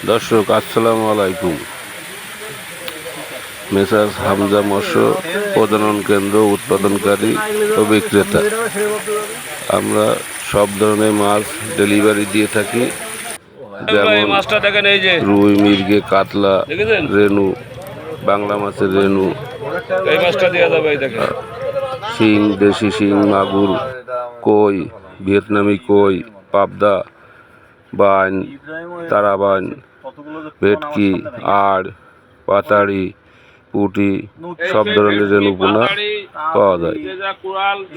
দর্শক আসসালামু আলাইকুম। মেসার্স হামজা মৎস্য প্রজনন কেন্দ্র উৎপাদনকারী ও বিক্রেতা। আমরা সব ধরনের মাছ ডেলিভারি দিয়ে থাকি, যেমন রুই, মৃগেল, কাতলা, রেনু, বাংলা মাছের রেনু, শিং, দেশি শিং, মাগুর, কই, ভিয়েতনামি কই, পাবদা, বাইন, তারাবাইন, ভেটকি, আড়, পাতাড়ি, পুঁটি, সব ধরনের রেনু পোনা পাওয়া যায়।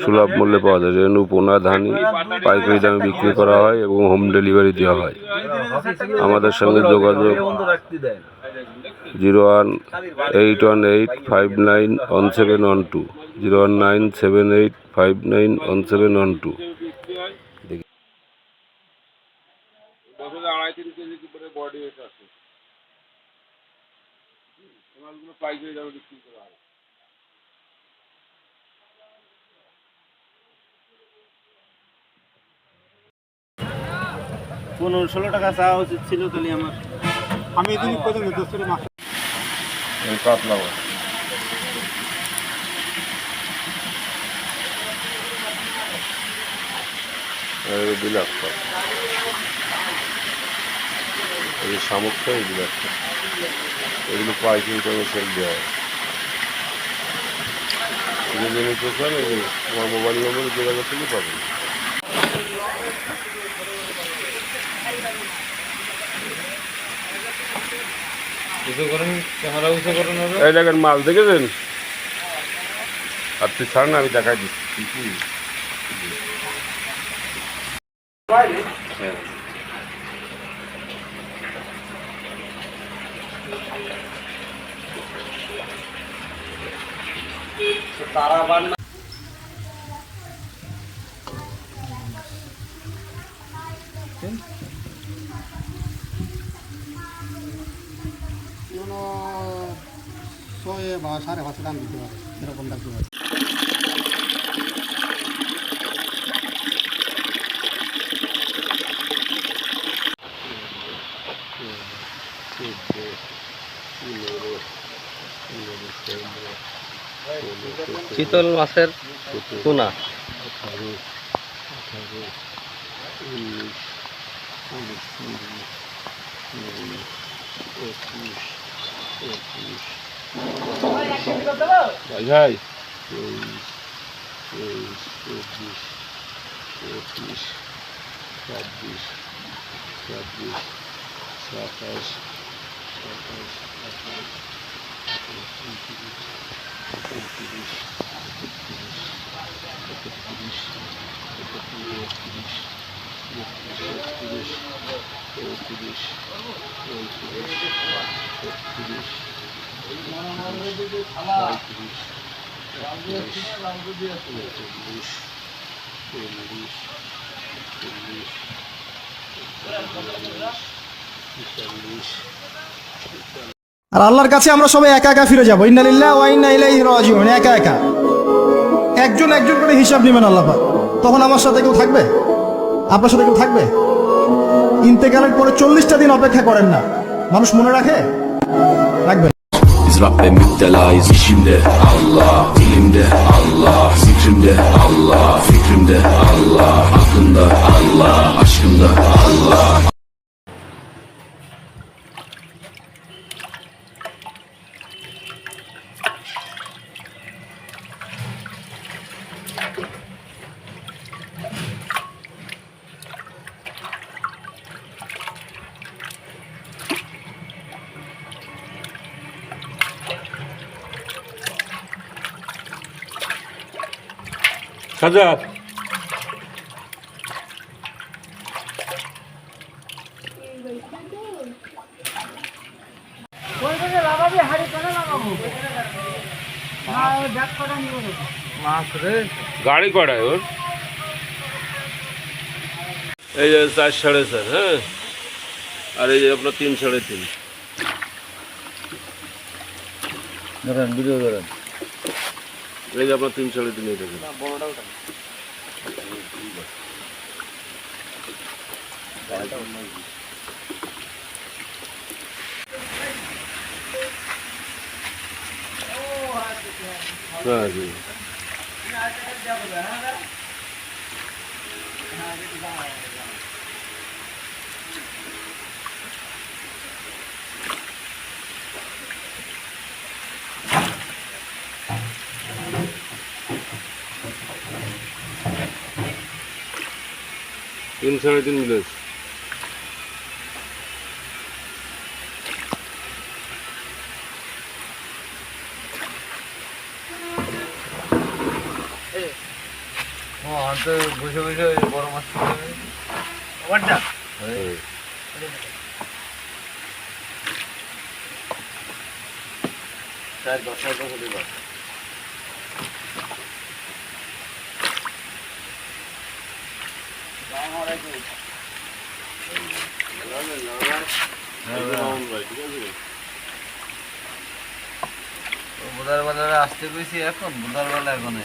সুলভ মূল্যে পাওয়া যায়। রেনু পোনা ধানি পাইকারি দামে বিক্রি করা হয় এবং হোম ডেলিভারি দেওয়া হয়। আমাদের সঙ্গে যোগাযোগ 01818591712, 01978591712। আড়াই-3 কেজি করে বডি ওয়েট আছে। মাছগুলো পাইকারি দামে বিক্রি করা হয়। 15-16 টাকা চাওয়া উচিত ছিল, তাহলে আমার আমি এদিকে পর্যন্ত 10 টাকা মাছ কাতলা মাছ বিলাস, এই শামুকটা, এই বিলাসটা, এগুলো পাইকারি দামে সেল দেওয়া হয়। যদি নিতে চান, আমার মোবাইল নম্বরে যোগাযোগ করলে পাবেন। এই দেখেন মাছ দেখেছেন? আর তুই ছাড় না, আমি দেখাই দিচ্ছি। তারা বান কোনো 6 বা 5.5 দাম দিতে পারে, এরকম দাম দিতে পারে। চিতল মাছের পোনা আর আল্লাহর কাছে আমরা সবাই একা একা ফিরে যাবো। ইন্না লিল্লাহি ওয়া ইন্না ইলাইহি রাজিউন। একা একা একজন একজন করে হিসাব নেবেন আল্লাহ পাক। তখন আমার সাথে কেউ থাকবে? আপনার সাথে কেউ থাকবে? ইন্তেকালের পরে 40টা দিন অপেক্ষা করেন না, মানুষ মনে রাখে? রাখবেন। Biz Rabbe müptelayız işimde Allah, dilimde Allah, zikrimde Allah, fikrimde Allah, aklımda Allah, aşkımda Allah. Sajjad, গাড়ি কড়ায় ওর এই যে 4 4.5, হ্যাঁ, আর এই যে আপনার 3 3.5। ধরেন ভিডিও ধরেন, এই যে আপনার 3 3.5 এই দেখেন। হ্যাঁ জি। তিন সাড়ে তিন মিনিট। বসে বসে বড় মাছ আবারটা চার 10 টাকা করে দাও। বুধার বেলা আসতে কইছি, এখন বুধার বেলা এখন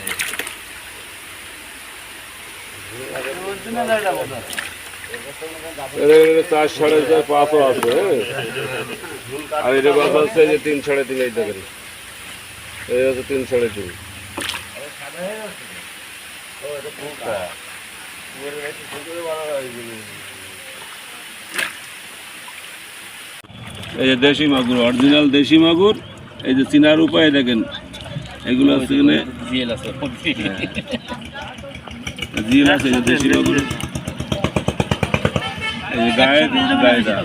চার সাড়ে চার পাঁচও আছে, আর এটা কথা হচ্ছে যে তিন সাড়ে তিন। এই দেখেন এই হচ্ছে তিন সাড়ে তিন। এই যে দেশি মাগুর, অরিজিনাল দেশি মাগুর। এই যে চিনার উপায় দেখেন, এগুলো হচ্ছে এখানে জিএল আছে, জিএল আছে। এই যে দেশি মাগুর, এই যে গায়ে গায়েটা